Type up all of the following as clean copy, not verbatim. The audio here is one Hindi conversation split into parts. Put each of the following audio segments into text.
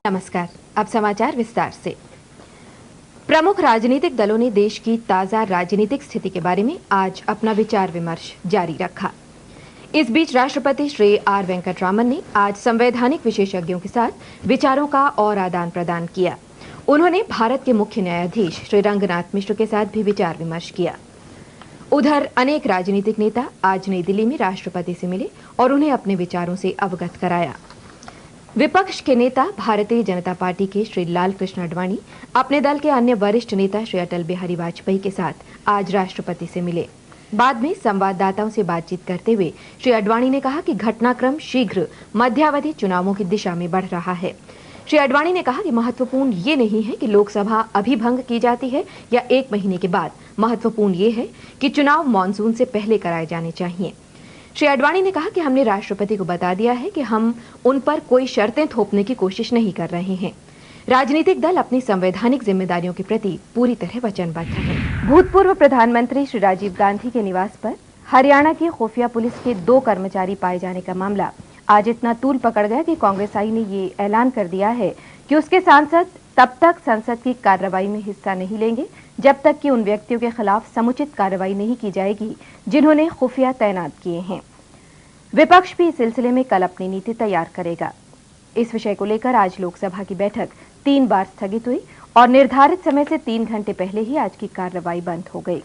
नमस्कार। अब समाचार विस्तार से। प्रमुख राजनीतिक दलों ने देश की ताजा राजनीतिक स्थिति के बारे में आज अपना विचार विमर्श जारी रखा। इस बीच राष्ट्रपति श्री आर वेंकटरामन ने आज संवैधानिक विशेषज्ञों के साथ विचारों का और आदान प्रदान किया। उन्होंने भारत के मुख्य न्यायाधीश श्री रंगनाथ मिश्र के साथ भी विचार विमर्श किया। उधर अनेक राजनीतिक नेता आज नई दिल्ली में राष्ट्रपति से मिले और उन्हें अपने विचारों से अवगत कराया। विपक्ष के नेता भारतीय जनता पार्टी के श्री लाल कृष्ण आडवाणी अपने दल के अन्य वरिष्ठ नेता श्री अटल बिहारी वाजपेयी के साथ आज राष्ट्रपति से मिले। बाद में संवाददाताओं से बातचीत करते हुए श्री आडवाणी ने कहा कि घटनाक्रम शीघ्र मध्यावधि चुनावों की दिशा में बढ़ रहा है। श्री आडवाणी ने कहा कि महत्वपूर्ण ये नहीं है कि लोकसभा अभी भंग की जाती है या 1 महीने के बाद, महत्वपूर्ण ये है कि चुनाव मानसून से पहले कराए जाने चाहिए। श्री आडवाणी ने कहा कि हमने राष्ट्रपति को बता दिया है कि हम उन पर कोई शर्तें थोपने की कोशिश नहीं कर रहे हैं। राजनीतिक दल अपनी संवैधानिक जिम्मेदारियों के प्रति पूरी तरह वचनबद्ध है। भूतपूर्व प्रधानमंत्री श्री राजीव गांधी के निवास पर हरियाणा की खुफिया पुलिस के 2 कर्मचारी पाए जाने का मामला आज इतना तूल पकड़ गया कि कांग्रेस आई ने ये ऐलान कर दिया है कि उसके सांसद तब तक संसद की कार्रवाई में हिस्सा नहीं लेंगे जब तक कि उन व्यक्तियों के खिलाफ समुचित कार्रवाई नहीं की जाएगी जिन्होंने खुफिया तैनात किए हैं। विपक्ष भी इस सिलसिले में कल अपनी नीति तैयार करेगा। इस विषय को लेकर आज लोकसभा की बैठक 3 बार स्थगित हुई और निर्धारित समय से 3 घंटे पहले ही आज की कार्रवाई बंद हो गई।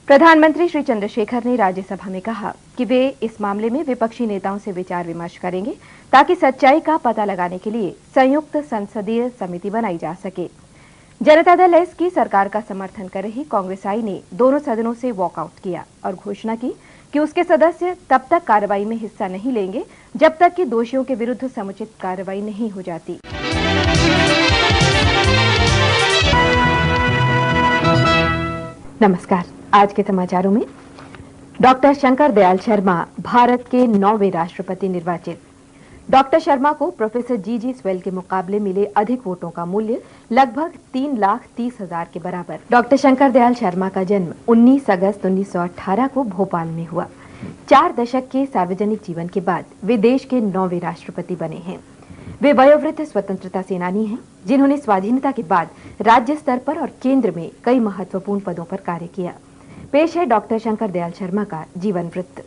प्रधानमंत्री श्री चंद्रशेखर ने राज्यसभा में कहा कि वे इस मामले में विपक्षी नेताओं से विचार विमर्श करेंगे ताकि सच्चाई का पता लगाने के लिए संयुक्त संसदीय समिति बनाई जा सके। जनता दल एस की सरकार का समर्थन कर रही कांग्रेस आई ने दोनों सदनों से वॉकआउट किया और घोषणा की कि उसके सदस्य तब तक कार्रवाई में हिस्सा नहीं लेंगे जब तक कि दोषियों के विरुद्ध समुचित कार्रवाई नहीं हो जाती। नमस्कार। आज के समाचारों में डॉक्टर शंकर दयाल शर्मा भारत के 9वें राष्ट्रपति निर्वाचित। डॉक्टर शर्मा को प्रोफेसर जी स्वेल के मुकाबले मिले अधिक वोटों का मूल्य लगभग 3,30,000 के बराबर। डॉक्टर शंकर दयाल शर्मा का जन्म 19 अगस्त 1918 को भोपाल में हुआ। 4 दशक के सार्वजनिक जीवन के बाद वे देश के 9वें राष्ट्रपति बने हैं। वे वयोवृद्ध स्वतंत्रता सेनानी हैं जिन्होंने स्वाधीनता के बाद राज्य स्तर पर और केंद्र में कई महत्वपूर्ण पदों पर कार्य किया। पेश है डॉक्टर शंकर दयाल शर्मा का जीवन वृत्त।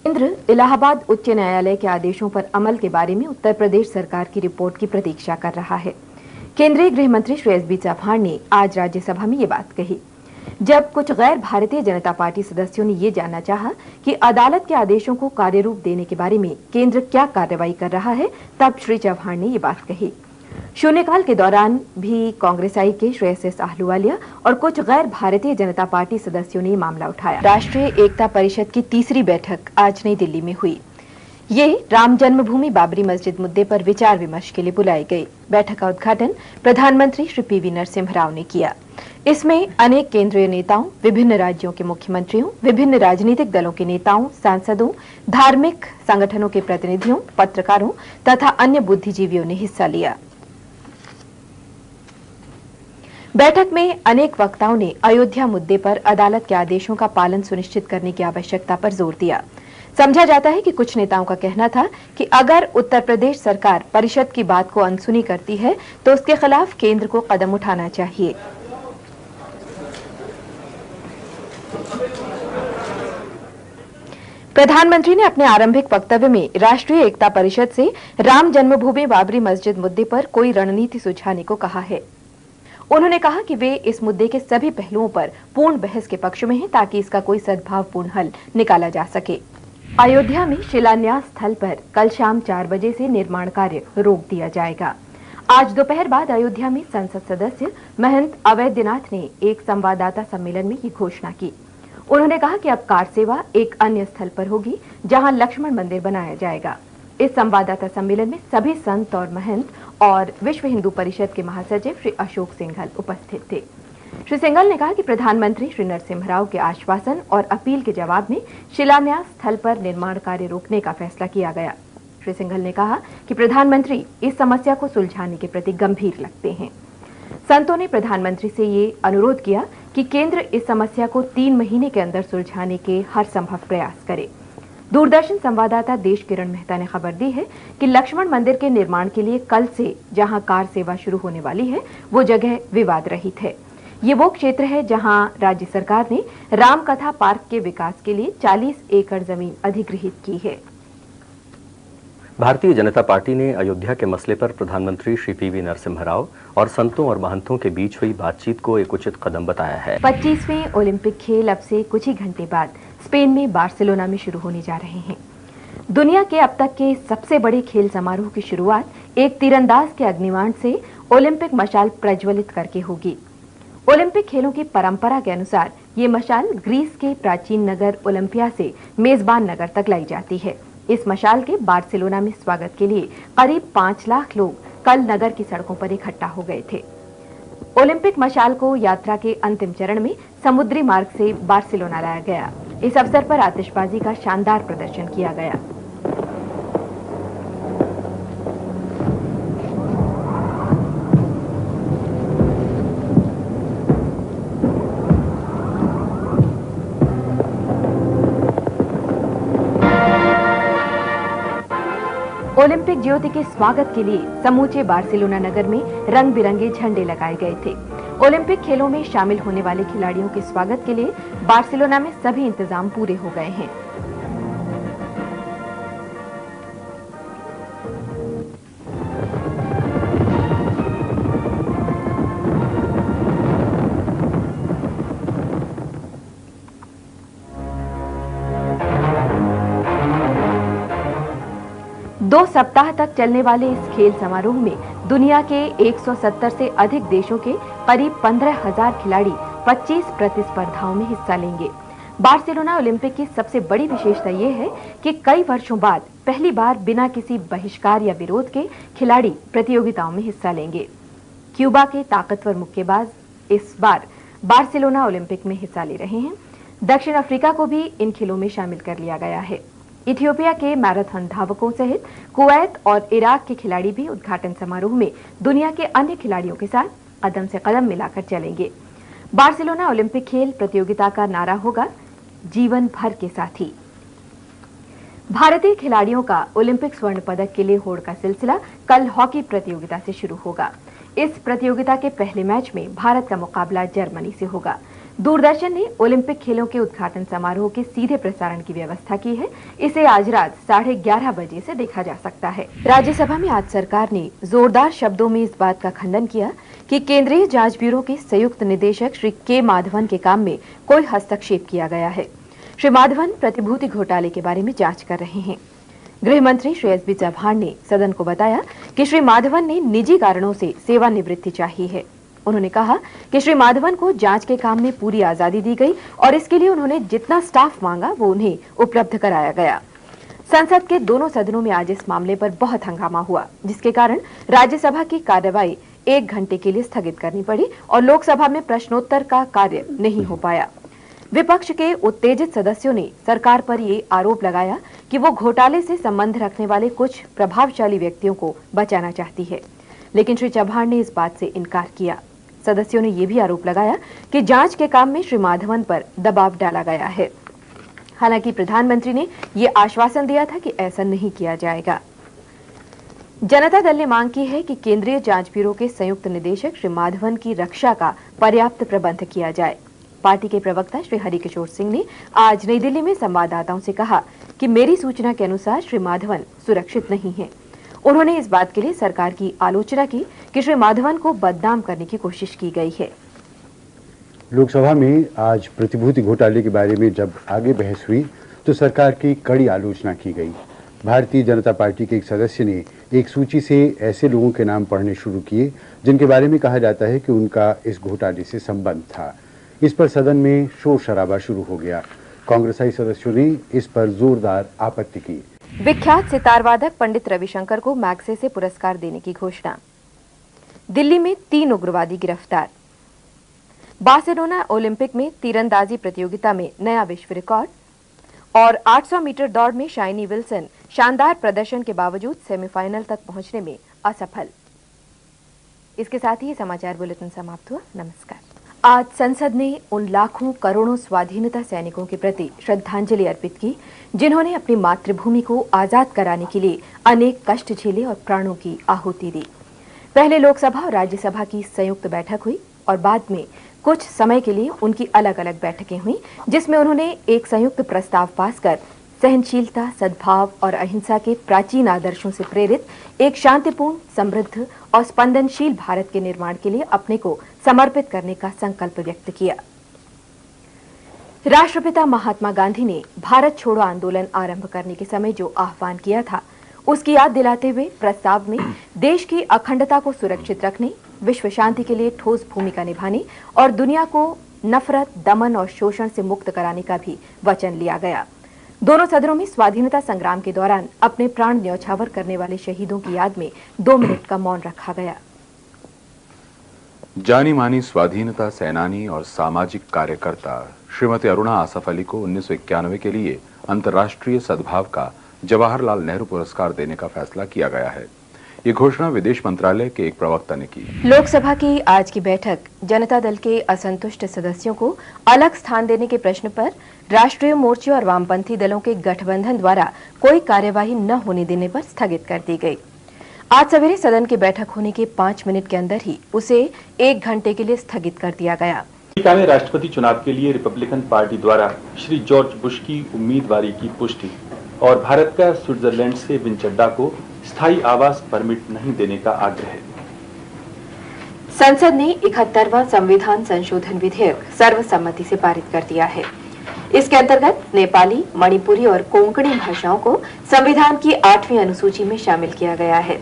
केंद्र इलाहाबाद उच्च न्यायालय के आदेशों पर अमल के बारे में उत्तर प्रदेश सरकार की रिपोर्ट की प्रतीक्षा कर रहा है। केंद्रीय गृह मंत्री श्री एस चौहान ने आज राज्यसभा में ये बात कही। जब कुछ गैर भारतीय जनता पार्टी सदस्यों ने ये जानना चाहा कि अदालत के आदेशों को कार्यरूप देने के बारे में केंद्र क्या कार्रवाई कर रहा है, तब श्री चौहान ने ये बात कही। शून्यकाल के दौरान भी कांग्रेस आई के श्री एस आहलूवालिया और कुछ गैर भारतीय जनता पार्टी सदस्यों ने मामला उठाया। राष्ट्रीय एकता परिषद की 3री बैठक आज नई दिल्ली में हुई। ये राम जन्मभूमि बाबरी मस्जिद मुद्दे पर विचार विमर्श के लिए बुलाई गई। बैठक का उद्घाटन प्रधानमंत्री श्री पीवी नरसिम्हा राव ने किया। इसमें अनेक केंद्रीय नेताओं, विभिन्न राज्यों के मुख्यमंत्रियों, विभिन्न राजनीतिक दलों के नेताओं, सांसदों, धार्मिक संगठनों के प्रतिनिधियों, पत्रकारों तथा अन्य बुद्धिजीवियों ने हिस्सा लिया। बैठक में अनेक वक्ताओं ने अयोध्या मुद्दे पर अदालत के आदेशों का पालन सुनिश्चित करने की आवश्यकता पर जोर दिया। समझा जाता है कि कुछ नेताओं का कहना था कि अगर उत्तर प्रदेश सरकार परिषद की बात को अनसुनी करती है तो उसके खिलाफ केंद्र को कदम उठाना चाहिए। प्रधानमंत्री ने अपने आरंभिक वक्तव्य में राष्ट्रीय एकता परिषद से राम जन्मभूमि बाबरी मस्जिद मुद्दे पर कोई रणनीति सुझाने को कहा है। उन्होंने कहा कि वे इस मुद्दे के सभी पहलुओं पर पूर्ण बहस के पक्ष में हैं ताकि इसका कोई सद्भावपूर्ण हल निकाला जा सके। अयोध्या में शिलान्यास स्थल पर कल शाम 4 बजे से निर्माण कार्य रोक दिया जाएगा। आज दोपहर बाद अयोध्या में संसद सदस्य महंत अवैधनाथ ने एक संवाददाता सम्मेलन में ये घोषणा की। उन्होंने कहा कि अब कार सेवा एक अन्य स्थल पर होगी जहां लक्ष्मण मंदिर बनाया जाएगा। इस संवाददाता सम्मेलन में सभी संत और महंत और विश्व हिंदू परिषद के महासचिव श्री अशोक सिंघल उपस्थित थे। श्री सिंघल ने कहा कि प्रधानमंत्री श्री नरसिम्हा राव के आश्वासन और अपील के जवाब में शिलान्यास स्थल पर निर्माण कार्य रोकने का फैसला किया गया। श्री सिंघल ने कहा कि प्रधानमंत्री इस समस्या को सुलझाने के प्रति गंभीर लगते हैं। संतों ने प्रधानमंत्री से ये अनुरोध किया कि केंद्र इस समस्या को 3 महीने के अंदर सुलझाने के हर संभव प्रयास करे। दूरदर्शन संवाददाता देश किरण मेहता ने खबर दी है कि लक्ष्मण मंदिर के निर्माण के लिए कल से जहां कार सेवा शुरू होने वाली है, वो जगह विवाद रहित है। ये वो क्षेत्र है जहां राज्य सरकार ने रामकथा पार्क के विकास के लिए 40 एकड़ जमीन अधिग्रहित की है। भारतीय जनता पार्टी ने अयोध्या के मसले पर प्रधानमंत्री श्री पीवी नरसिम्हा राव और संतों और महंतों के बीच हुई बातचीत को एक उचित कदम बताया है। 25वें ओलंपिक खेल अब से कुछ ही घंटे बाद स्पेन में बार्सिलोना में शुरू होने जा रहे हैं। दुनिया के अब तक के सबसे बड़े खेल समारोह की शुरुआत एक तीरंदाज के अग्निबाण से ओलंपिक मशाल प्रज्वलित करके होगी। ओलंपिक खेलों की परंपरा के अनुसार ये मशाल ग्रीस के प्राचीन नगर ओलंपिया से मेजबान नगर तक लाई जाती है। इस मशाल के बार्सिलोना में स्वागत के लिए करीब 5 लाख लोग कल नगर की सड़कों पर इकट्ठा हो गए थे। ओलंपिक मशाल को यात्रा के अंतिम चरण में समुद्री मार्ग से बार्सिलोना लाया गया। इस अवसर पर आतिशबाजी का शानदार प्रदर्शन किया गया। ओलंपिक ज्योति के स्वागत के लिए समूचे बार्सिलोना नगर में रंग बिरंगे झंडे लगाए गए थे। ओलंपिक खेलों में शामिल होने वाले खिलाड़ियों के स्वागत के लिए बार्सिलोना में सभी इंतजाम पूरे हो गए हैं। दो सप्ताह तक चलने वाले इस खेल समारोह में दुनिया के 170 से अधिक देशों के करीब 15,000 खिलाड़ी 25 प्रतिस्पर्धाओं में हिस्सा लेंगे। बार्सिलोना ओलंपिक की सबसे बड़ी विशेषता ये है कि कई वर्षों बाद पहली बार बिना किसी बहिष्कार या विरोध के खिलाड़ी प्रतियोगिताओं में हिस्सा लेंगे। क्यूबा के ताकतवर मुक्केबाज इस बार बार्सिलोना ओलंपिक में हिस्सा ले रहे हैं। दक्षिण अफ्रीका को भी इन खेलों में शामिल कर लिया गया है। इथियोपिया के मैराथन धावकों सहित कुवैत और इराक के खिलाड़ी भी उद्घाटन समारोह में दुनिया के अन्य खिलाड़ियों के साथ कदम से कदम मिलाकर चलेंगे। बार्सिलोना ओलंपिक खेल प्रतियोगिता का नारा होगा, जीवन भर के साथी। भारतीय खिलाड़ियों का ओलंपिक स्वर्ण पदक के लिए होड़ का सिलसिला कल हॉकी प्रतियोगिता से शुरू होगा। इस प्रतियोगिता के पहले मैच में भारत का मुकाबला जर्मनी से होगा। दूरदर्शन ने ओलंपिक खेलों के उद्घाटन समारोह के सीधे प्रसारण की व्यवस्था की है। इसे आज रात 11:30 बजे से देखा जा सकता है। राज्यसभा में आज सरकार ने जोरदार शब्दों में इस बात का खंडन किया कि केंद्रीय जांच ब्यूरो के संयुक्त निदेशक श्री के माधवन के काम में कोई हस्तक्षेप किया गया है। श्री माधवन प्रतिभूति घोटाले के बारे में जांच कर रहे हैं। गृह मंत्री श्री एस बी चौहान ने सदन को बताया कि श्री माधवन ने निजी कारणों से सेवानिवृत्ति चाहिए है। उन्होंने कहा कि श्री माधवन को जांच के काम में पूरी आजादी दी गई और इसके लिए उन्होंने जितना स्टाफ मांगा वो उन्हें उपलब्ध कराया गया। संसद के दोनों सदनों में आज इस मामले पर बहुत हंगामा हुआ, जिसके कारण राज्यसभा की कार्यवाही 1 घंटे के लिए स्थगित करनी पड़ी और लोकसभा में प्रश्नोत्तर का कार्य नहीं हो पाया। विपक्ष के उत्तेजित सदस्यों ने सरकार पर ये आरोप लगाया कि वो घोटाले से संबंध रखने वाले कुछ प्रभावशाली व्यक्तियों को बचाना चाहती है, लेकिन श्री चौहान ने इस बात से इनकार किया। सदस्यों ने यह भी आरोप लगाया कि जांच के काम में श्री माधवन पर दबाव डाला गया है। हालांकि प्रधानमंत्री ने यह आश्वासन दिया था कि ऐसा नहीं किया जाएगा। जनता दल ने मांग की है कि केंद्रीय जांच ब्यूरो के संयुक्त निदेशक श्री माधवन की रक्षा का पर्याप्त प्रबंध किया जाए। पार्टी के प्रवक्ता श्री हरिकिशोर सिंह ने आज नई दिल्ली में संवाददाताओं से कहा कि मेरी सूचना के अनुसार श्री माधवन सुरक्षित नहीं है। उन्होंने इस बात के लिए सरकार की आलोचना की कि श्री माधवन को बदनाम करने की कोशिश की गई है। लोकसभा में आज प्रतिभूति घोटाले के बारे में जब आगे बहस हुई तो सरकार की कड़ी आलोचना की गई। भारतीय जनता पार्टी के एक सदस्य ने एक सूची से ऐसे लोगों के नाम पढ़ने शुरू किए जिनके बारे में कहा जाता है कि उनका इस घोटाले से संबंध था। इस पर सदन में शोर शराबा शुरू हो गया। कांग्रेसी सदस्यों ने इस पर जोरदार आपत्ति की। विख्यात सितार वादक पंडित रविशंकर को मैग्से से पुरस्कार देने की घोषणा। दिल्ली में 3 उग्रवादी गिरफ्तार। बार्सिलोना ओलंपिक में तीरंदाजी प्रतियोगिता में नया विश्व रिकॉर्ड और 800 मीटर दौड़ में शाइनी विल्सन शानदार प्रदर्शन के बावजूद सेमीफाइनल तक पहुंचने में असफल। इसके साथ ही समाचार बुलेटिन समाप्त हुआ। नमस्कार। आज संसद ने उन लाखों करोड़ों स्वाधीनता सैनिकों के प्रति श्रद्धांजलि अर्पित की जिन्होंने अपनी मातृभूमि को आजाद कराने के लिए अनेक कष्ट झेले और प्राणों की आहुति दी। पहले लोकसभा और राज्यसभा की संयुक्त बैठक हुई और बाद में कुछ समय के लिए उनकी अलग अलग बैठकें हुई, जिसमें उन्होंने एक संयुक्त प्रस्ताव पास कर सहनशीलता, सद्भाव और अहिंसा के प्राचीन आदर्शों से प्रेरित एक शांतिपूर्ण, समृद्ध और स्पंदनशील भारत के निर्माण के लिए अपने को समर्पित करने का संकल्प व्यक्त किया। राष्ट्रपिता महात्मा गांधी ने भारत छोड़ो आंदोलन आरंभ करने के समय जो आह्वान किया था, उसकी याद दिलाते हुए प्रस्ताव में देश की अखंडता को सुरक्षित रखने, विश्व शांति के लिए ठोस भूमिका निभाने और दुनिया को नफरत, दमन और शोषण से मुक्त कराने का भी वचन लिया गया। दोनों सदनों में स्वाधीनता संग्राम के दौरान अपने प्राण न्यौछावर करने वाले शहीदों की याद में 2 मिनट का मौन रखा गया। जानी मानी स्वाधीनता सेनानी और सामाजिक कार्यकर्ता श्रीमती अरुणा आसफ अली को 1991 के लिए अंतर्राष्ट्रीय सद्भाव का जवाहरलाल नेहरू पुरस्कार देने का फैसला किया गया है। ये घोषणा विदेश मंत्रालय के एक प्रवक्ता ने की। लोकसभा की आज की बैठक जनता दल के असंतुष्ट सदस्यों को अलग स्थान देने के प्रश्न पर राष्ट्रीय मोर्चे और वामपंथी दलों के गठबंधन द्वारा कोई कार्यवाही न होने देने पर स्थगित कर दी गई। आज सवेरे सदन की बैठक होने के 5 मिनट के अंदर ही उसे 1 घंटे के लिए स्थगित कर दिया गया। अमेरिका में राष्ट्रपति चुनाव के लिए रिपब्लिकन पार्टी द्वारा श्री जॉर्ज बुश की उम्मीदवारी की पुष्टि और भारत का स्विट्जरलैंड से विन चड्डा को स्थायी आवास परमिट नहीं देने का आग्रह। संसद ने 71वां संविधान संशोधन विधेयक सर्वसम्मति से पारित कर दिया है। इसके अंतर्गत नेपाली, मणिपुरी और कोंकणी भाषाओं को संविधान की 8वीं अनुसूची में शामिल किया गया है।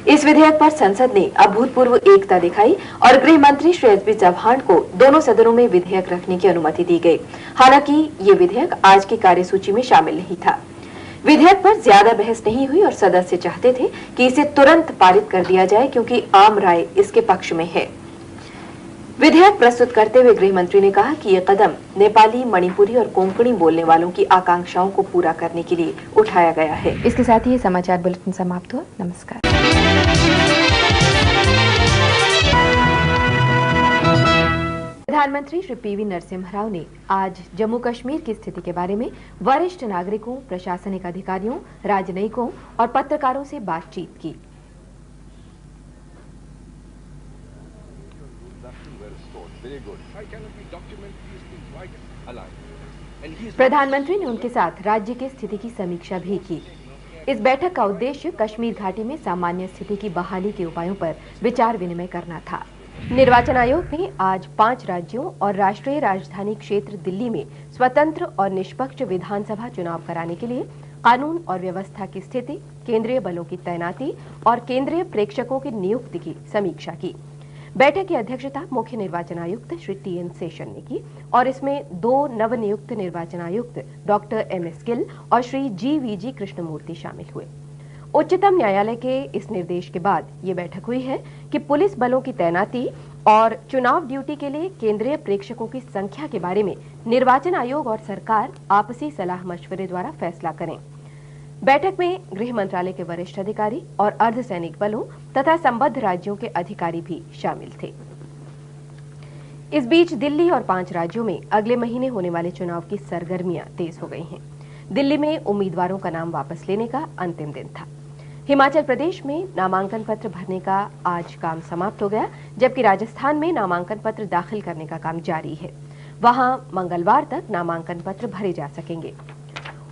इस विधेयक पर संसद ने अभूतपूर्व एकता दिखाई और गृह मंत्री श्री एस.बी. चौहान को दोनों सदनों में विधेयक रखने की अनुमति दी गई। हालांकि ये विधेयक आज की कार्यसूची में शामिल नहीं था। विधेयक पर ज्यादा बहस नहीं हुई और सदस्य चाहते थे कि इसे तुरंत पारित कर दिया जाए क्योंकि आम राय इसके पक्ष में है। विधेयक प्रस्तुत करते हुए गृह मंत्री ने कहा कि ये कदम नेपाली, मणिपुरी और कोंकणी बोलने वालों की आकांक्षाओं को पूरा करने के लिए उठाया गया है। इसके साथ ही ये समाचार बुलेटिन समाप्त हुआ। नमस्कार। प्रधानमंत्री श्री पीवी नरसिम्हा राव ने आज जम्मू कश्मीर की स्थिति के बारे में वरिष्ठ नागरिकों, प्रशासनिक अधिकारियों, राजनयिकों और पत्रकारों से बातचीत की। प्रधानमंत्री ने उनके साथ राज्य की स्थिति की समीक्षा भी की। इस बैठक का उद्देश्य कश्मीर घाटी में सामान्य स्थिति की बहाली के उपायों पर विचार विनिमय करना था। निर्वाचन आयोग ने आज 5 राज्यों और राष्ट्रीय राजधानी क्षेत्र दिल्ली में स्वतंत्र और निष्पक्ष विधानसभा चुनाव कराने के लिए कानून और व्यवस्था की स्थिति, केंद्रीय बलों की तैनाती और केंद्रीय प्रेक्षकों की नियुक्ति की समीक्षा की। बैठक की अध्यक्षता मुख्य निर्वाचन आयुक्त श्री टी.एन. शेषन ने की और इसमें 2 नवनियुक्त निर्वाचन आयुक्त डॉक्टर एम.एस. गिल और श्री जी.वी.जी. कृष्णमूर्ति शामिल हुए। उच्चतम न्यायालय के इस निर्देश के बाद ये बैठक हुई है कि पुलिस बलों की तैनाती और चुनाव ड्यूटी के लिए केंद्रीय प्रेक्षकों की संख्या के बारे में निर्वाचन आयोग और सरकार आपसी सलाह मशवरे द्वारा फैसला करें। बैठक में गृह मंत्रालय के वरिष्ठ अधिकारी और अर्धसैनिक बलों तथा संबद्ध राज्यों के अधिकारी भी शामिल थे। इस बीच दिल्ली और 5 राज्यों में अगले महीने होने वाले चुनाव की सरगर्मियां तेज हो गई हैं। दिल्ली में उम्मीदवारों का नाम वापस लेने का अंतिम दिन था। हिमाचल प्रदेश में नामांकन पत्र भरने का आज काम समाप्त हो गया, जबकि राजस्थान में नामांकन पत्र दाखिल करने का काम जारी है। वहां मंगलवार तक नामांकन पत्र भरे जा सकेंगे।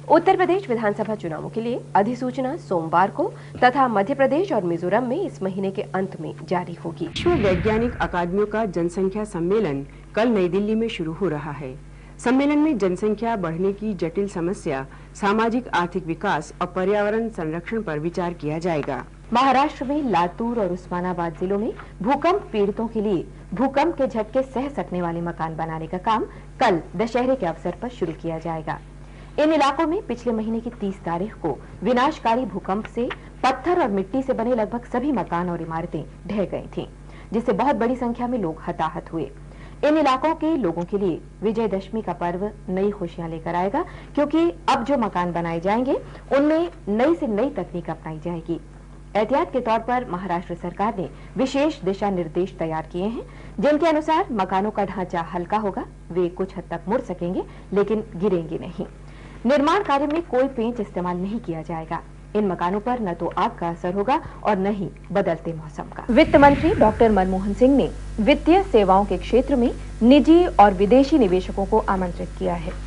उत्तर प्रदेश विधानसभा चुनावों के लिए अधिसूचना सोमवार को तथा मध्य प्रदेश और मिजोरम में इस महीने के अंत में जारी होगी। विश्व वैज्ञानिक अकादमियों का जनसंख्या सम्मेलन कल नई दिल्ली में शुरू हो रहा है। सम्मेलन में जनसंख्या बढ़ने की जटिल समस्या, सामाजिक आर्थिक विकास और पर्यावरण संरक्षण पर विचार किया जाएगा। महाराष्ट्र में लातूर और उस्मानाबाद जिलों में भूकंप पीड़ितों के लिए भूकंप के झटके सह सकने वाले मकान बनाने का काम कल दशहरे के अवसर पर शुरू किया जाएगा। इन इलाकों में पिछले महीने की 30 तारीख को विनाशकारी भूकंप से पत्थर और मिट्टी से बने लगभग सभी मकान और इमारतें ढह गई थीं, जिससे बहुत बड़ी संख्या में लोग हताहत हुए। इन इलाकों के लोगों के लिए विजयदशमी का पर्व नई खुशियां लेकर आएगा, क्योंकि अब जो मकान बनाए जाएंगे उनमें नई से नई तकनीक अपनाई जाएगी। एहतियात के तौर पर महाराष्ट्र सरकार ने विशेष दिशा निर्देश तैयार किए हैं, जिनके अनुसार मकानों का ढांचा हल्का होगा, वे कुछ हद तक मुड़ सकेंगे लेकिन गिरेंगे नहीं। निर्माण कार्य में कोई पेंच इस्तेमाल नहीं किया जाएगा। इन मकानों पर न तो आग का असर होगा और न ही बदलते मौसम का। वित्त मंत्री डॉक्टर मनमोहन सिंह ने वित्तीय सेवाओं के क्षेत्र में निजी और विदेशी निवेशकों को आमंत्रित किया है।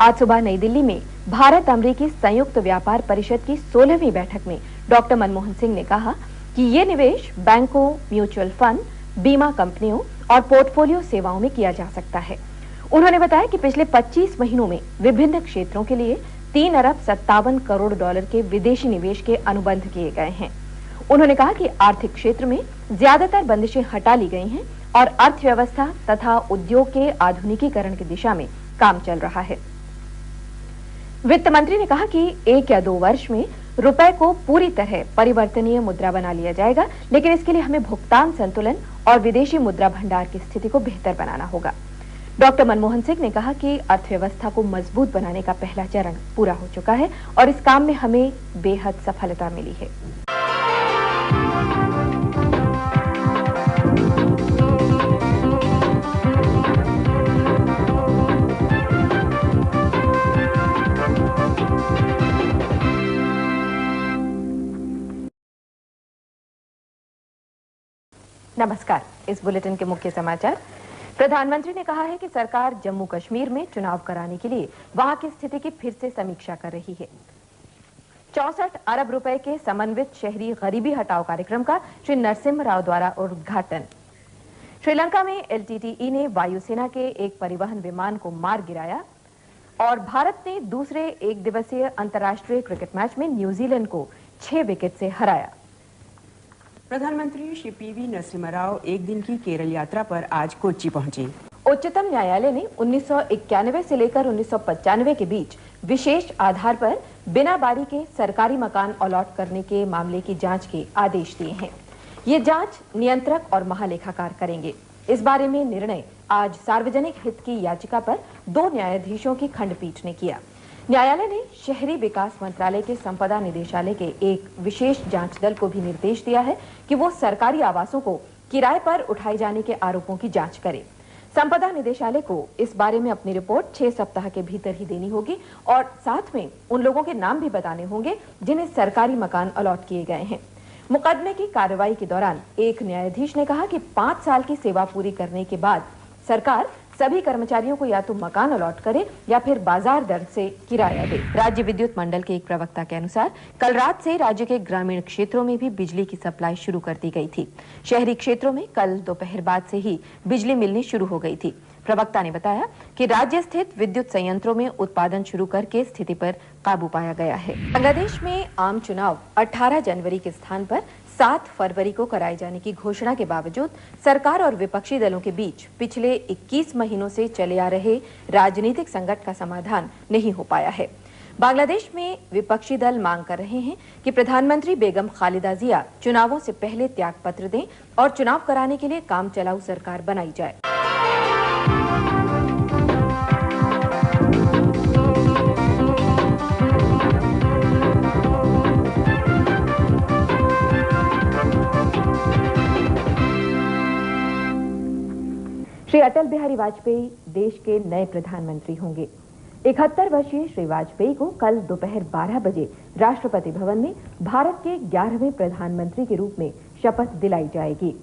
आज सुबह नई दिल्ली में भारत अमेरिकी संयुक्त व्यापार परिषद की 16वीं बैठक में डॉक्टर मनमोहन सिंह ने कहा कि ये निवेश बैंकों, म्यूचुअल फंड, बीमा कंपनियों और पोर्टफोलियो सेवाओं में किया जा सकता है। उन्होंने बताया कि पिछले 25 महीनों में विभिन्न क्षेत्रों के लिए 3 अरब 57 करोड़ डॉलर के विदेशी निवेश के अनुबंध किए गए हैं। उन्होंने कहा कि आर्थिक क्षेत्र में ज्यादातर बंदिशें हटा ली गई हैं और अर्थव्यवस्था तथा उद्योग के आधुनिकीकरण की दिशा में काम चल रहा है। वित्त मंत्री ने कहा कि 1 या 2 वर्ष में रुपए को पूरी तरह परिवर्तनीय मुद्रा बना लिया जाएगा, लेकिन इसके लिए हमें भुगतान संतुलन और विदेशी मुद्रा भंडार की स्थिति को बेहतर बनाना होगा। डॉक्टर मनमोहन सिंह ने कहा कि अर्थव्यवस्था को मजबूत बनाने का पहला चरण पूरा हो चुका है और इस काम में हमें बेहद सफलता मिली है। नमस्कार, इस बुलेटिन के मुख्य समाचार। प्रधानमंत्री ने कहा है कि सरकार जम्मू कश्मीर में चुनाव कराने के लिए वहां की स्थिति की फिर से समीक्षा कर रही है। 64 अरब रुपए के समन्वित शहरी गरीबी हटाओ कार्यक्रम का श्री नरसिम्हा राव द्वारा उद्घाटन। श्रीलंका में LTTE ने वायुसेना के एक परिवहन विमान को मार गिराया और भारत ने दूसरे एक दिवसीय अंतर्राष्ट्रीय क्रिकेट मैच में न्यूजीलैंड को 6 विकेट से हराया। प्रधानमंत्री श्री PV नरसिम्हा राव एक दिन की केरल यात्रा पर आज कोच्चि पहुंचे। उच्चतम न्यायालय ने 1991 से लेकर 1995 के बीच विशेष आधार पर बिना बारी के सरकारी मकान अलॉट करने के मामले की जांच के आदेश दिए हैं। ये जांच नियंत्रक और महालेखाकार करेंगे। इस बारे में निर्णय आज सार्वजनिक हित की याचिका पर 2 न्यायाधीशों की खंडपीठ ने किया। न्यायालय ने शहरी विकास मंत्रालय के संपदा निदेशालय के एक विशेष जांच दल को भी निर्देश दिया है कि वो सरकारी आवासों को किराए पर उठाए जाने के आरोपों की जांच करे। संपदा निदेशालय को इस बारे में अपनी रिपोर्ट 6 सप्ताह के भीतर ही देनी होगी और साथ में उन लोगों के नाम भी बताने होंगे जिन्हें सरकारी मकान अलॉट किए गए हैं। मुकदमे की कार्रवाई के दौरान एक न्यायाधीश ने कहा कि 5 साल की सेवा पूरी करने के बाद सरकार सभी कर्मचारियों को या तो मकान अलॉट करे या फिर बाजार दर से किराया दे। राज्य विद्युत मंडल के एक प्रवक्ता के अनुसार कल रात से राज्य के ग्रामीण क्षेत्रों में भी बिजली की सप्लाई शुरू कर दी गई थी। शहरी क्षेत्रों में कल दोपहर बाद से ही बिजली मिलनी शुरू हो गई थी। प्रवक्ता ने बताया कि राज्य स्थित विद्युत संयंत्रों में उत्पादन शुरू करके स्थिति पर काबू पाया गया है। बांग्लादेश में आम चुनाव 18 जनवरी के स्थान पर 7 फरवरी को कराए जाने की घोषणा के बावजूद सरकार और विपक्षी दलों के बीच पिछले 21 महीनों से चले आ रहे राजनीतिक संकट का समाधान नहीं हो पाया है। बांग्लादेश में विपक्षी दल मांग कर रहे हैं कि प्रधानमंत्री बेगम खालिदा जिया चुनावों से पहले त्यागपत्र दें और चुनाव कराने के लिए काम चलाऊ सरकार बनाई जाए। श्री अटल बिहारी वाजपेयी देश के नए प्रधानमंत्री होंगे। 71 वर्षीय श्री वाजपेयी को कल दोपहर 12 बजे राष्ट्रपति भवन में भारत के 11वें प्रधानमंत्री के रूप में शपथ दिलाई जाएगी।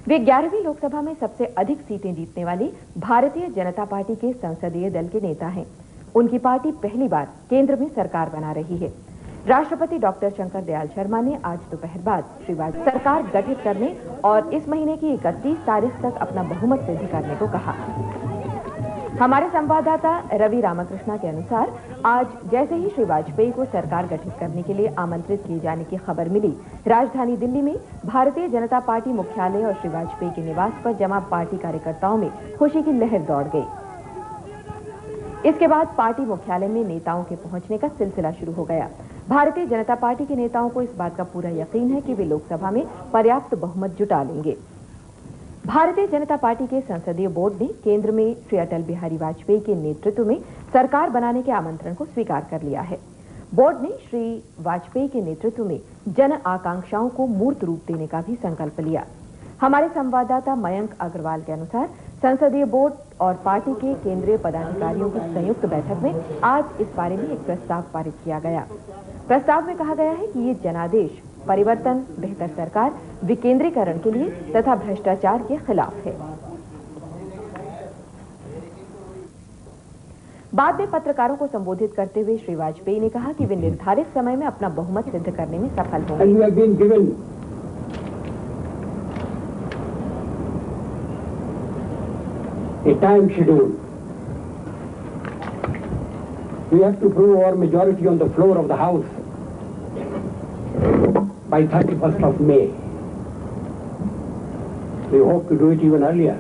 वे 11वीं लोकसभा में सबसे अधिक सीटें जीतने वाली भारतीय जनता पार्टी के संसदीय दल के नेता हैं। उनकी पार्टी पहली बार केंद्र में सरकार बना रही है। राष्ट्रपति डॉक्टर शंकर दयाल शर्मा ने आज दोपहर बाद श्री वाजपेयी सरकार गठित करने और इस महीने की 31 तारीख तक अपना बहुमत सिद्ध करने को कहा। हमारे संवाददाता रवि रामकृष्णा के अनुसार आज जैसे ही श्री वाजपेयी को सरकार गठित करने के लिए आमंत्रित किए जाने की खबर मिली, राजधानी दिल्ली में भारतीय जनता पार्टी मुख्यालय और श्री वाजपेयी के निवास पर जमा पार्टी कार्यकर्ताओं में खुशी की लहर दौड़ गई। इसके बाद पार्टी मुख्यालय में नेताओं के पहुंचने का सिलसिला शुरू हो गया। भारतीय जनता पार्टी के नेताओं को इस बात का पूरा यकीन है कि वे लोकसभा में पर्याप्त बहुमत जुटा लेंगे। भारतीय जनता पार्टी के संसदीय बोर्ड ने केंद्र में श्री अटल बिहारी वाजपेयी के नेतृत्व में सरकार बनाने के आमंत्रण को स्वीकार कर लिया है। बोर्ड ने श्री वाजपेयी के नेतृत्व में जन आकांक्षाओं को मूर्त रूप देने का भी संकल्प लिया। हमारे संवाददाता मयंक अग्रवाल के अनुसार संसदीय बोर्ड और पार्टी के केंद्रीय पदाधिकारियों की संयुक्त बैठक में आज इस बारे में एक प्रस्ताव पारित किया गया। प्रस्ताव में कहा गया है कि ये जनादेश परिवर्तन, बेहतर सरकार, विकेंद्रीकरण के लिए तथा भ्रष्टाचार के खिलाफ है। बाद में पत्रकारों को संबोधित करते हुए श्री वाजपेयी ने कहा कि वे निर्धारित समय में अपना बहुमत सिद्ध करने में सफल होंगे। A time schedule. We have to prove our majority on the floor of the House by 31st of May. We hope to do it even earlier.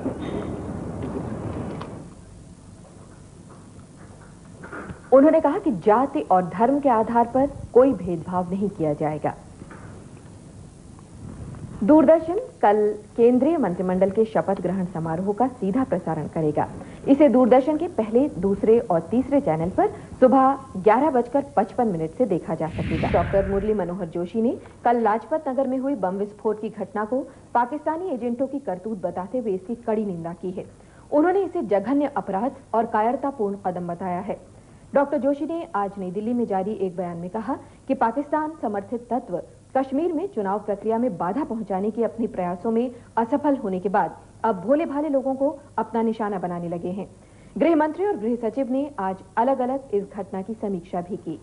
उन्होंने कहा कि जाति और धर्म के आधार पर कोई भेदभाव नहीं किया जाएगा। दूरदर्शन कल केंद्रीय मंत्रिमंडल के शपथ ग्रहण समारोह का सीधा प्रसारण करेगा। इसे दूरदर्शन के पहले, दूसरे और तीसरे चैनल पर सुबह 11:55 से देखा जा सकेगा। डॉक्टर मुरली मनोहर जोशी ने कल लाजपत नगर में हुई बम विस्फोट की घटना को पाकिस्तानी एजेंटों की करतूत बताते हुए इसकी कड़ी निंदा की है। उन्होंने इसे जघन्य अपराध और कायरतापूर्ण कदम बताया है। डॉक्टर जोशी ने आज नई दिल्ली में जारी एक बयान में कहा कि पाकिस्तान समर्थित तत्व कश्मीर में चुनाव प्रक्रिया में बाधा पहुंचाने के अपने प्रयासों में असफल होने के बाद अब भोले भाले लोगों को अपना निशाना बनाने लगे हैं। गृह मंत्री और गृह सचिव ने आज अलग अलग इस घटना की समीक्षा भी की।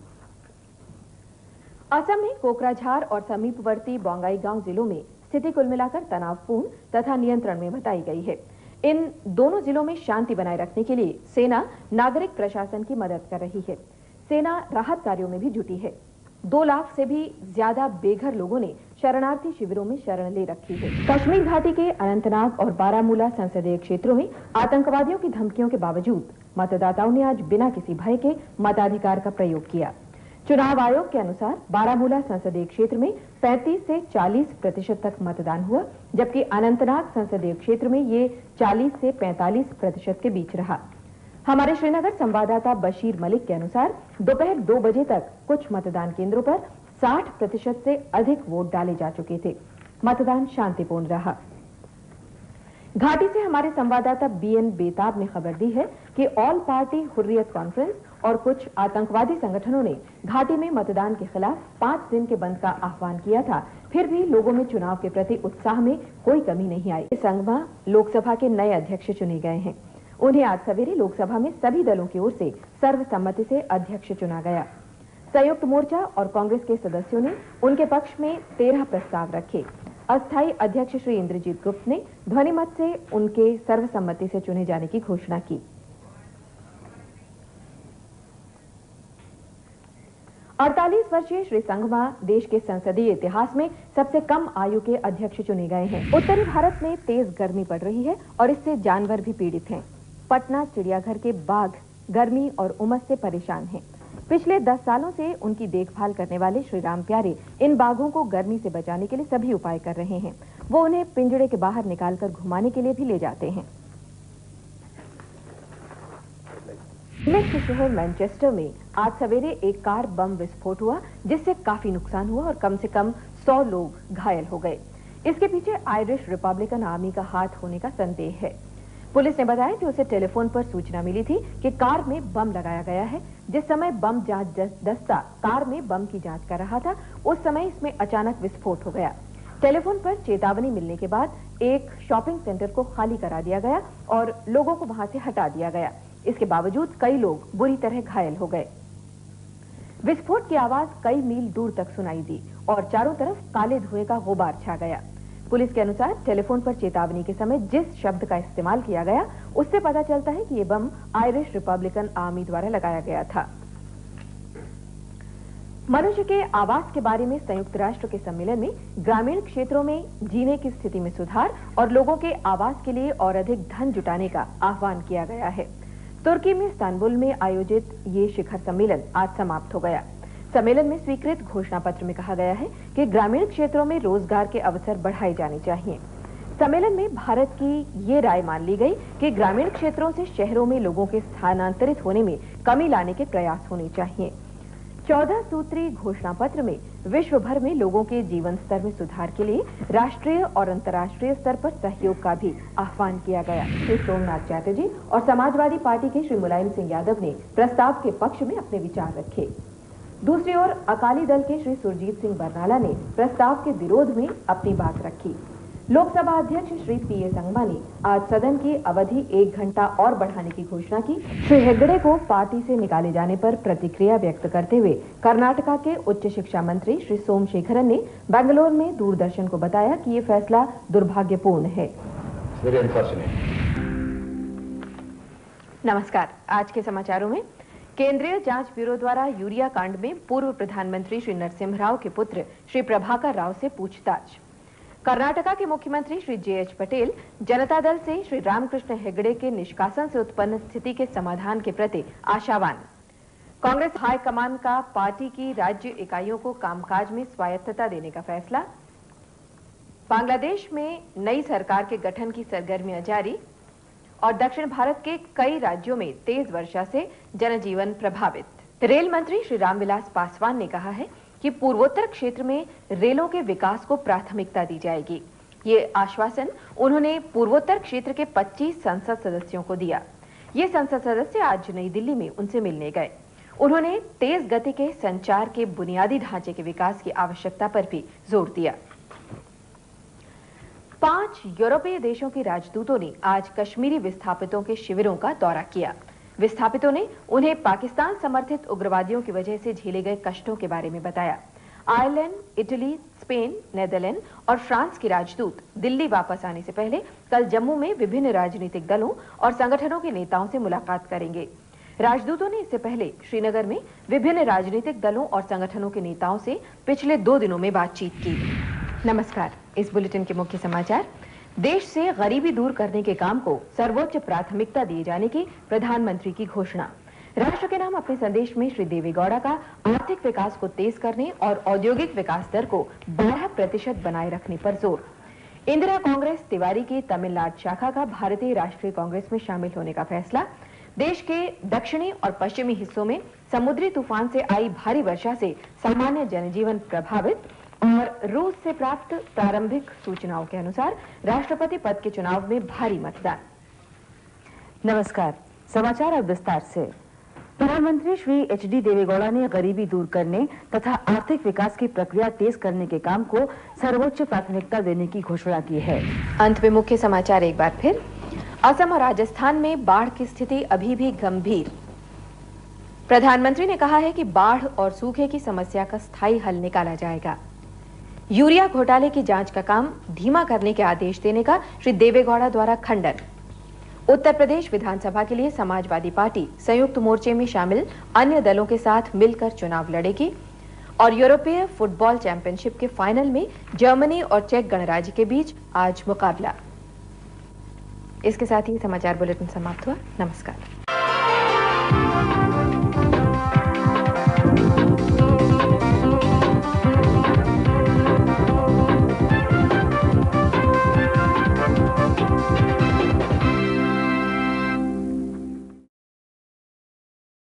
असम में कोकराझार और समीपवर्ती बोंगाईगांव जिलों में स्थिति कुल मिलाकर तनावपूर्ण तथा नियंत्रण में बताई गई है। इन दोनों जिलों में शांति बनाए रखने के लिए सेना नागरिक प्रशासन की मदद कर रही है। सेना राहत कार्यों में भी जुटी है। 2 लाख से भी ज्यादा बेघर लोगों ने शरणार्थी शिविरों में शरण ले रखी है। कश्मीर घाटी के अनंतनाग और बारामूला संसदीय क्षेत्रों में आतंकवादियों की धमकियों के बावजूद मतदाताओं ने आज बिना किसी भय के मताधिकार का प्रयोग किया। चुनाव आयोग के अनुसार बारामूला संसदीय क्षेत्र में 35 से 40% तक मतदान हुआ, जबकि अनंतनाग संसदीय क्षेत्र में ये 40 से 45% के बीच रहा। हमारे श्रीनगर संवाददाता बशीर मलिक के अनुसार दोपहर 2 बजे तक कुछ मतदान केंद्रों पर 60% से अधिक वोट डाले जा चुके थे। मतदान शांतिपूर्ण रहा। घाटी से हमारे संवाददाता बीएन बेताब ने खबर दी है कि ऑल पार्टी हुर्रियत कॉन्फ्रेंस और कुछ आतंकवादी संगठनों ने घाटी में मतदान के खिलाफ 5 दिन के बंद का आह्वान किया था। फिर भी लोगों में चुनाव के प्रति उत्साह में कोई कमी नहीं आई। संगमा लोकसभा के नए अध्यक्ष चुने गए हैं। उन्हें आज सवेरे लोकसभा में सभी दलों की ओर से सर्वसम्मति से अध्यक्ष चुना गया। संयुक्त मोर्चा और कांग्रेस के सदस्यों ने उनके पक्ष में 13 प्रस्ताव रखे। अस्थायी अध्यक्ष श्री इंद्रजीत गुप्त ने ध्वनिमत से उनके सर्वसम्मति से चुने जाने की घोषणा की। 48 वर्षीय श्री संगमा देश के संसदीय इतिहास में सबसे कम आयु के अध्यक्ष चुने गए हैं। उत्तरी भारत में तेज गर्मी पड़ रही है और इससे जानवर भी पीड़ित हैं। पटना चिड़ियाघर के बाघ गर्मी और उमस से परेशान हैं। पिछले 10 सालों से उनकी देखभाल करने वाले श्री राम प्यारे इन बाघों को गर्मी से बचाने के लिए सभी उपाय कर रहे हैं। वो उन्हें पिंजड़े के बाहर निकालकर घुमाने के लिए भी ले जाते हैं। इंग्लैंड के शहर मैनचेस्टर में आज सवेरे एक कार बम विस्फोट हुआ, जिससे काफी नुकसान हुआ और कम से कम 100 लोग घायल हो गए। इसके पीछे आयरिश रिपब्लिकन आर्मी का हाथ होने का संदेह है। पुलिस ने बताया कि उसे टेलीफोन पर सूचना मिली थी कि कार में बम लगाया गया है। जिस समय बम जांच दस्ता कार में बम की जांच कर रहा था, उस समय इसमें अचानक विस्फोट हो गया। टेलीफोन पर चेतावनी मिलने के बाद एक शॉपिंग सेंटर को खाली करा दिया गया और लोगों को वहां से हटा दिया गया। इसके बावजूद कई लोग बुरी तरह घायल हो गए। विस्फोट की आवाज कई मील दूर तक सुनाई दी और चारों तरफ काले धुएं का गुबार छा गया। पुलिस के अनुसार टेलीफोन पर चेतावनी के समय जिस शब्द का इस्तेमाल किया गया, उससे पता चलता है कि ये बम आयरिश रिपब्लिकन आर्मी द्वारा लगाया गया था। मनुष्य के आवास के बारे में संयुक्त राष्ट्र के सम्मेलन में ग्रामीण क्षेत्रों में जीने की स्थिति में सुधार और लोगों के आवास के लिए और अधिक धन जुटाने का आह्वान किया गया है। तुर्की में इस्तांबुल में आयोजित ये शिखर सम्मेलन आज समाप्त हो गया। सम्मेलन में स्वीकृत घोषणा पत्र में कहा गया है कि ग्रामीण क्षेत्रों में रोजगार के अवसर बढ़ाए जाने चाहिए। सम्मेलन में भारत की ये राय मान ली गई कि ग्रामीण क्षेत्रों से शहरों में लोगों के स्थानांतरित होने में कमी लाने के प्रयास होने चाहिए। 14 सूत्री घोषणा पत्र में विश्व भर में लोगों के जीवन स्तर में सुधार के लिए राष्ट्रीय और अंतर्राष्ट्रीय स्तर पर सहयोग का भी आह्वान किया गया। श्री सोमनाथ चैटर्जी और समाजवादी पार्टी के श्री मुलायम सिंह यादव ने प्रस्ताव के पक्ष में अपने विचार रखे। दूसरी ओर अकाली दल के श्री सुरजीत सिंह बरनाला ने प्रस्ताव के विरोध में अपनी बात रखी। लोकसभा अध्यक्ष श्री पीए संगमा ने आज सदन की अवधि 1 घंटा और बढ़ाने की घोषणा की। श्री हेगड़े को पार्टी से निकाले जाने पर प्रतिक्रिया व्यक्त करते हुए कर्नाटका के उच्च शिक्षा मंत्री श्री सोमशेखरन ने बेंगलुरु में दूरदर्शन को बताया कि ये फैसला दुर्भाग्यपूर्ण है। नमस्कार, आज के समाचारों में केंद्रीय जांच ब्यूरो द्वारा यूरिया कांड में पूर्व प्रधानमंत्री श्री नरसिम्हा राव के पुत्र श्री प्रभाकर राव से पूछताछ। कर्नाटका के मुख्यमंत्री श्री जेएच पटेल जनता दल से श्री रामकृष्ण हेगड़े के निष्कासन से उत्पन्न स्थिति के समाधान के प्रति आशावान। कांग्रेस हाईकमान का पार्टी की राज्य इकाइयों को कामकाज में स्वायत्तता देने का फैसला। बांग्लादेश में नई सरकार के गठन की सरगर्मियां जारी और दक्षिण भारत के कई राज्यों में तेज वर्षा से जनजीवन प्रभावित। रेल मंत्री श्री रामविलास पासवान ने कहा है कि पूर्वोत्तर क्षेत्र में रेलों के विकास को प्राथमिकता दी जाएगी। ये आश्वासन उन्होंने पूर्वोत्तर क्षेत्र के 25 संसद सदस्यों को दिया। ये संसद सदस्य आज नई दिल्ली में उनसे मिलने गए। उन्होंने तेज गति के संचार के बुनियादी ढांचे के विकास की आवश्यकता पर भी जोर दिया। 5 यूरोपीय देशों के राजदूतों ने आज कश्मीरी विस्थापितों के शिविरों का दौरा किया। विस्थापितों ने उन्हें पाकिस्तान समर्थित उग्रवादियों की वजह से झेले गए कष्टों के बारे में बताया। आयरलैंड, इटली, स्पेन, नेदरलैंड और फ्रांस के राजदूत दिल्ली वापस आने से पहले कल जम्मू में विभिन्न राजनीतिक दलों और संगठनों के नेताओं से मुलाकात करेंगे। राजदूतों ने इससे पहले श्रीनगर में विभिन्न राजनीतिक दलों और संगठनों के नेताओं से पिछले 2 दिनों में बातचीत की। नमस्कार, इस बुलेटिन के मुख्य समाचार। देश से गरीबी दूर करने के काम को सर्वोच्च प्राथमिकता दिए जाने की प्रधानमंत्री की घोषणा। राष्ट्र के नाम अपने संदेश में श्री देवेगौड़ा का आर्थिक विकास को तेज करने और औद्योगिक विकास दर को 12% बनाए रखने पर जोर। इंदिरा कांग्रेस तिवारी की तमिलनाडु शाखा का भारतीय राष्ट्रीय कांग्रेस में शामिल होने का फैसला। देश के दक्षिणी और पश्चिमी हिस्सों में समुद्री तूफान से आई भारी वर्षा से सामान्य जनजीवन प्रभावित और रूस से प्राप्त प्रारंभिक सूचनाओं के अनुसार राष्ट्रपति पद के चुनाव में भारी मतदान। नमस्कार, समाचार अब विस्तार से। प्रधानमंत्री श्री एच.डी. देवेगौड़ा ने गरीबी दूर करने तथा आर्थिक विकास की प्रक्रिया तेज करने के काम को सर्वोच्च प्राथमिकता देने की घोषणा की है। अंत में मुख्य समाचार एक बार फिर। असम और राजस्थान में बाढ़ की स्थिति अभी भी गंभीर। प्रधानमंत्री ने कहा है कि बाढ़ और सूखे की समस्या का स्थायी हल निकाला जाएगा। यूरिया घोटाले की जांच का काम धीमा करने के आदेश देने का श्री देवेगौड़ा द्वारा खंडन। उत्तर प्रदेश विधानसभा के लिए समाजवादी पार्टी संयुक्त मोर्चे में शामिल अन्य दलों के साथ मिलकर चुनाव लड़ेगी। और यूरोपीय फुटबॉल चैंपियनशिप के फाइनल में जर्मनी और चेक गणराज्य के बीच आज मुकाबला। इसके साथ ही समाचार बुलेटिन समाप्त हुआ। नमस्कार।